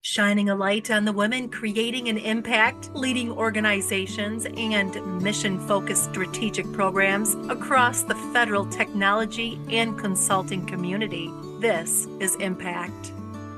shining a light on the women creating an impact, leading organizations, and mission focused strategic programs across the federal technology and consulting community. This is Impact.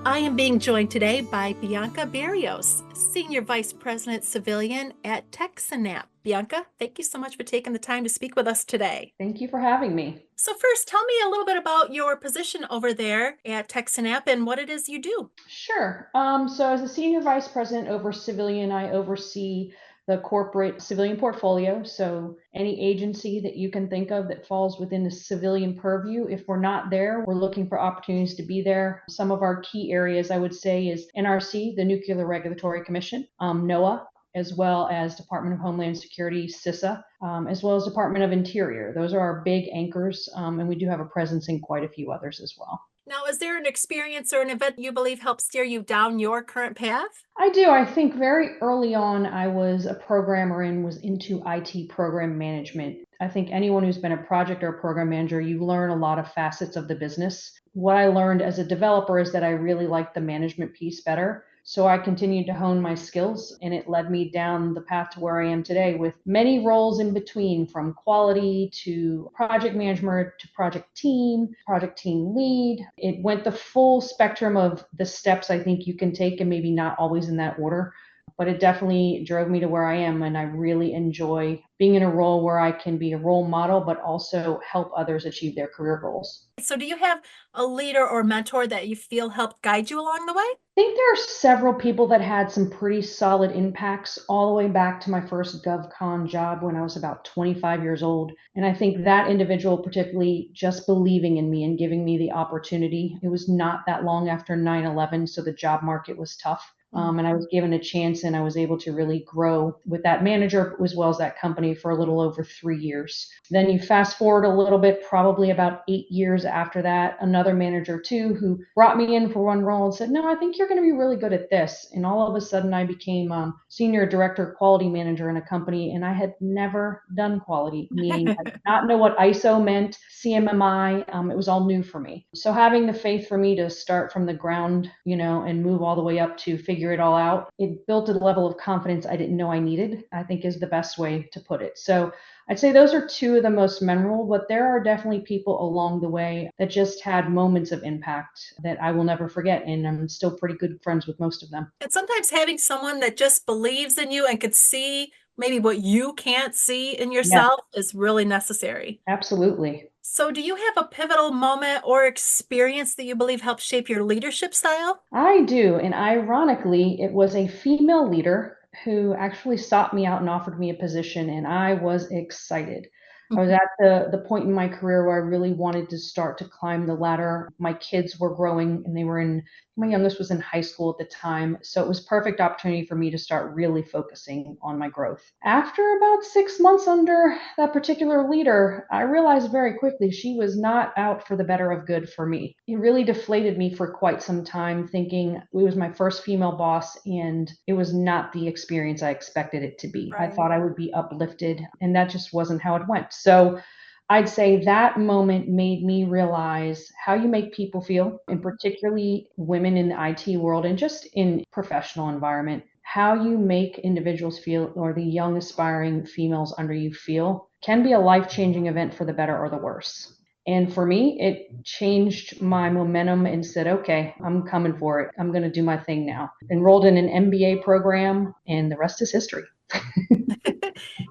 I am being joined today by Bianca Berrios, Senior Vice President Civilian at TekSynap. Bianca, thank you so much for taking the time to speak with us today. Thank you for having me. So first, tell me a little bit about your position over there at TekSynap and what it is you do. Sure. So as a Senior Vice President over Civilian, I oversee the corporate civilian portfolio. So any agency that you can think of that falls within the civilian purview, if we're not there, we're looking for opportunities to be there. Some of our key areas, I would say, is NRC, the Nuclear Regulatory Commission, NOAA, as well as Department of Homeland Security, CISA, as well as Department of Interior. Those are our big anchors, and we do have a presence in quite a few others as well. Now, is there an experience or an event you believe helped steer you down your current path? I do. I think very early on, I was a programmer and was into IT program management. I think anyone who's been a project or a program manager, you learn a lot of facets of the business. What I learned as a developer is that I really liked the management piece better. So I continued to hone my skills, and it led me down the path to where I am today with many roles in between, from quality to project management to project team lead. It went the full spectrum of the steps I think you can take, and maybe not always in that order. But it definitely drove me to where I am, and I really enjoy being in a role where I can be a role model, but also help others achieve their career goals. So do you have a leader or mentor that you feel helped guide you along the way? I think there are several people that had some pretty solid impacts all the way back to my first GovCon job when I was about 25 years old. And I think that individual, particularly just believing in me and giving me the opportunity, it was not that long after 9/11, so the job market was tough. And I was given a chance, and I was able to really grow with that manager as well as that company for a little over 3 years. Then you fast forward a little bit, probably about 8 years after that, another manager too, who brought me in for one role and said, "No, I think you're going to be really good at this." And all of a sudden I became senior director quality manager in a company, and I had never done quality, meaning I did not know what ISO meant, CMMI. It was all new for me. So having the faith for me to start from the ground, and move all the way up to figure it all out, it built a level of confidence I didn't know I needed, I think is the best way to put it. So I'd say those are two of the most memorable, but there are definitely people along the way that just had moments of impact that I will never forget. And I'm still pretty good friends with most of them. And sometimes having someone that just believes in you and could see maybe what you can't see in Yeah, yourself is really necessary. absolutely. So do you have a pivotal moment or experience that you believe helped shape your leadership style? I do. And ironically, it was a female leader who actually sought me out and offered me a position, and I was excited. I was at the point in my career where I really wanted to start to climb the ladder. My kids were growing, and my youngest was in high school at the time. So it was perfect opportunity for me to start really focusing on my growth. After about 6 months under that particular leader, I realized very quickly she was not out for the better of good for me. It really deflated me for quite some time, thinking it was my first female boss, and it was not the experience I expected it to be. I Right. thought I would be uplifted, and that just wasn't how it went. So I'd say that moment made me realize how you make people feel, and particularly women in the IT world and just in professional environment, how you make individuals feel, or the young aspiring females under you feel, can be a life-changing event for the better or the worse. And for me, it changed my momentum and said, okay, I'm coming for it. I'm going to do my thing now. Enrolled in an MBA program, and the rest is history.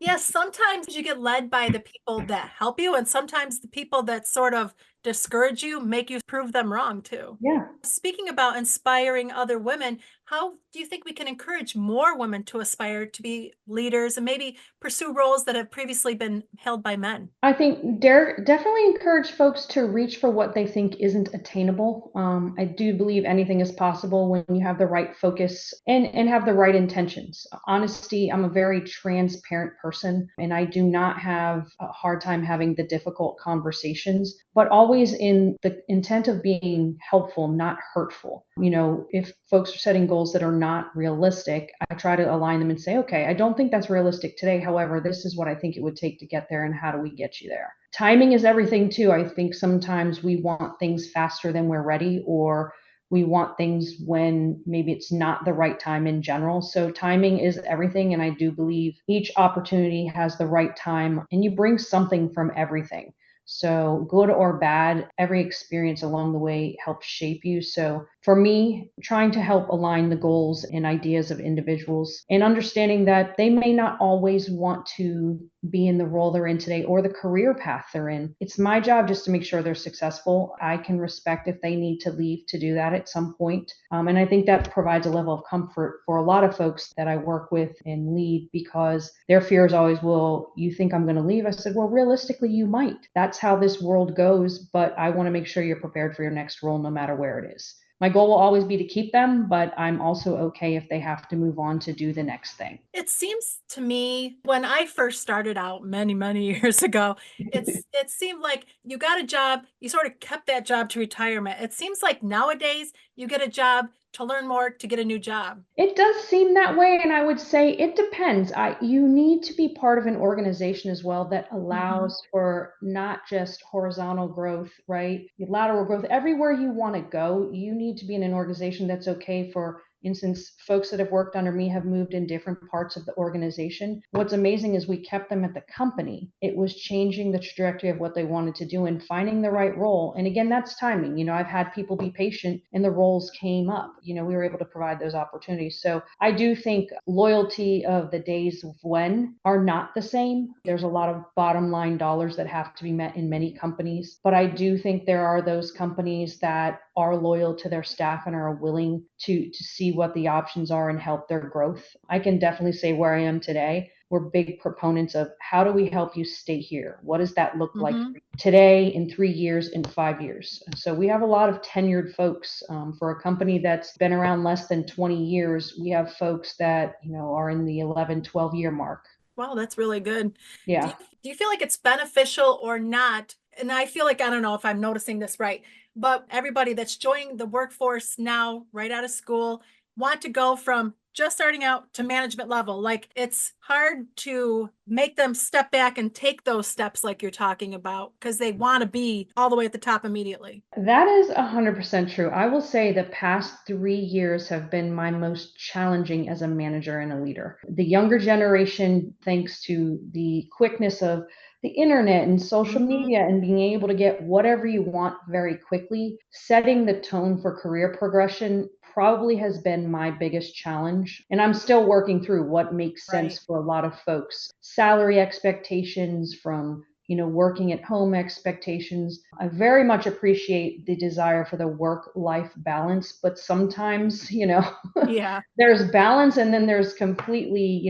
Yes, sometimes you get led by the people that help you, and sometimes the people that sort of discourage you make you prove them wrong too. Yeah. Speaking about inspiring other women, how do you think we can encourage more women to aspire to be leaders and maybe pursue roles that have previously been held by men? I think definitely encourage folks to reach for what they think isn't attainable. I do believe anything is possible when you have the right focus and have the right intentions. Honesty, I'm a very transparent person, and I do not have a hard time having the difficult conversations, but always in the intent of being helpful, not hurtful. If folks are setting goals that are not realistic, I try to align them and say, okay, I don't think that's realistic today. However, this is what I think it would take to get there, and how do we get you there? Timing is everything too. I think sometimes we want things faster than we're ready, or We want things when maybe it's not the right time in general. So timing is everything. And I do believe each opportunity has the right time, and you bring something from everything. So, good or bad, every experience along the way helps shape you. So, for me, trying to help align the goals and ideas of individuals and understanding that they may not always want to be in the role they're in today or the career path they're in. It's my job just to make sure they're successful. I can respect if they need to leave to do that at some point. And I think that provides a level of comfort for a lot of folks that I work with and lead, because their fear is always, well, you think I'm going to leave? I said, well, realistically, you might. That's how this world goes, but I want to make sure you're prepared for your next role, no matter where it is. My goal will always be to keep them, but I'm also okay if they have to move on to do the next thing. It seems to me when I first started out many, many years ago, it seemed like you got a job, you sort of kept that job to retirement. It seems like nowadays you get a job to learn more, to get a new job. It does seem that way, and I would say it depends. You need to be part of an organization as well that Mhm. allows for not just horizontal growth, right? Lateral growth. Everywhere you want to go, you need to be in an organization that's okay. For instance, folks that have worked under me have moved in different parts of the organization. What's amazing is we kept them at the company. It was changing the trajectory of what they wanted to do and finding the right role. And again, that's timing. I've had people be patient and the roles came up. We were able to provide those opportunities. So I do think loyalty of the days of when are not the same. There's a lot of bottom line dollars that have to be met in many companies, but I do think there are those companies that are loyal to their staff and are willing to see what the options are and help their growth. I can definitely say where I am today, we're big proponents of how do we help you stay here? What does that look like Mhm. today, in 3 years, in 5 years? So we have a lot of tenured folks. For a company that's been around less than 20 years, we have folks that are in the 11, 12-year mark. Wow, that's really good. Do you, Yeah. do you feel like it's beneficial or not? And I feel like I don't know if I'm noticing this right, but everybody that's joining the workforce now, right out of school, want to go from just starting out to management level. Like it's hard to make them step back and take those steps like you're talking about because they want to be all the way at the top immediately. That is 100% true. I will say the past 3 years have been my most challenging as a manager and a leader. The younger generation, thanks to the quickness of the internet and social Mhm. media and being able to get whatever you want very quickly, setting the tone for career progression probably has been my biggest challenge. And I'm still working through what makes Right. sense for a lot of folks. Salary expectations from working at home expectations. I very much appreciate the desire for the work life balance, but sometimes, Yeah. there's balance and then there's completely,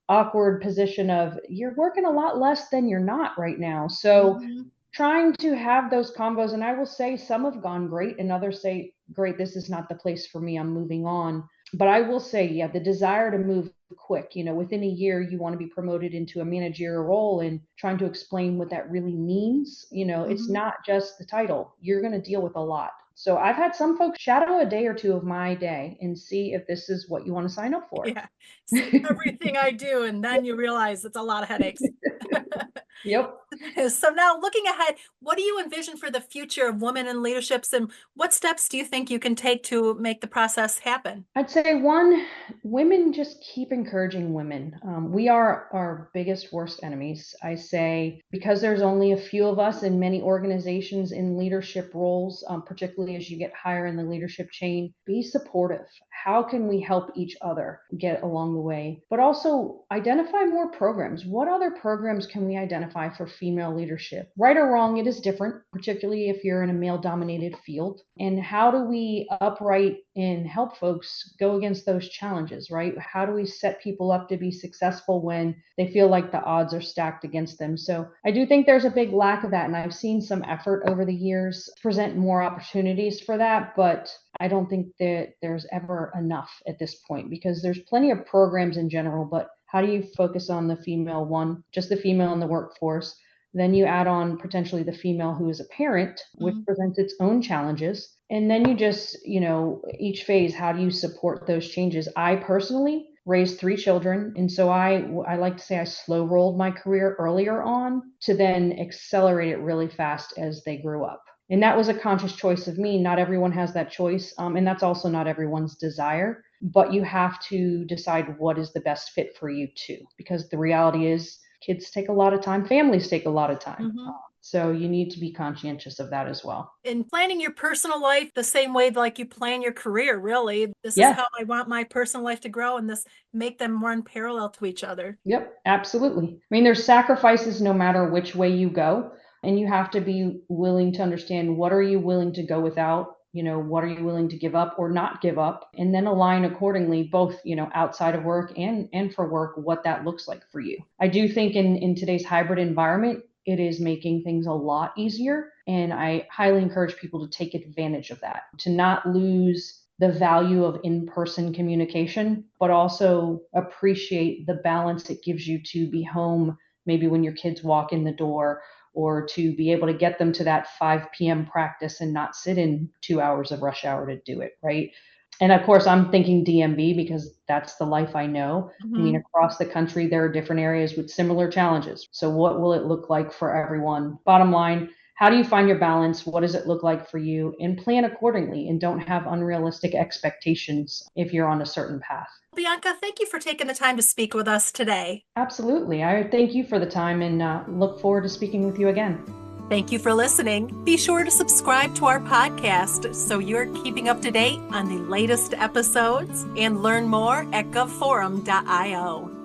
awkward position of you're working a lot less than you're not right now. So Mhm. trying to have those combos, and I will say some have gone great and others say, great, this is not the place for me, I'm moving on. But I will say, yeah, the desire to move quick, within a year you want to be promoted into a managerial role, and trying to explain what that really means. It's Mhm. not just the title, you're going to deal with a lot. So I've had some folks shadow a day or two of my day and see if this is what you want to sign up for. Yeah. See everything I do, and then you realize it's a lot of headaches. Yep. So now looking ahead, what do you envision for the future of women in leaderships and what steps do you think you can take to make the process happen? I'd say one, women just keep encouraging women. We are our biggest, worst enemies. I say because there's only a few of us in many organizations in leadership roles, particularly as you get higher in the leadership chain, be supportive. How can we help each other get along the way? But also identify more programs. What other programs can we identify for female leadership? Right or wrong, it is different, particularly if you're in a male dominated field. And how do we upright and help folks go against those challenges, right? How do we set people up to be successful when they feel like the odds are stacked against them? So I do think there's a big lack of that. And I've seen some effort over the years to present more opportunities for that. But I don't think that there's ever enough at this point, because there's plenty of programs in general. But how do you focus on the female one, just the female in the workforce? Then you add on potentially the female who is a parent, which Mm. presents its own challenges. And then you just, each phase, how do you support those changes? I personally raised 3 children. And so I like to say I slow rolled my career earlier on to then accelerate it really fast as they grew up. And that was a conscious choice of me. Not everyone has that choice. And that's also not everyone's desire. But you have to decide what is the best fit for you too. Because the reality is, kids take a lot of time, families take a lot of time. So you need to be conscientious of that as well. In planning your personal life the same way like you plan your career, really. This is Yeah. how I want my personal life to grow, and this make them run parallel to each other. Yep, absolutely. I mean, there's sacrifices no matter which way you go, and you have to be willing to understand what are you willing to go without, what are you willing to give up or not give up, and then align accordingly, both, outside of work and for work, what that looks like for you. I do think in today's hybrid environment, it is making things a lot easier, and I highly encourage people to take advantage of that, to not lose the value of in-person communication, but also appreciate the balance it gives you to be home maybe when your kids walk in the door, or to be able to get them to that 5 p.m. practice and not sit in 2 hours of rush hour to do it, right? And of course, I'm thinking DMV because that's the life I know. I mean, across the country, there are different areas with similar challenges. So what will it look like for everyone? Bottom line, how do you find your balance? What does it look like for you? And plan accordingly, and don't have unrealistic expectations if you're on a certain path. Bianca, thank you for taking the time to speak with us today. Absolutely. I thank you for the time and look forward to speaking with you again. Thank you for listening. Be sure to subscribe to our podcast so you're keeping up to date on the latest episodes, and learn more at govforum.io.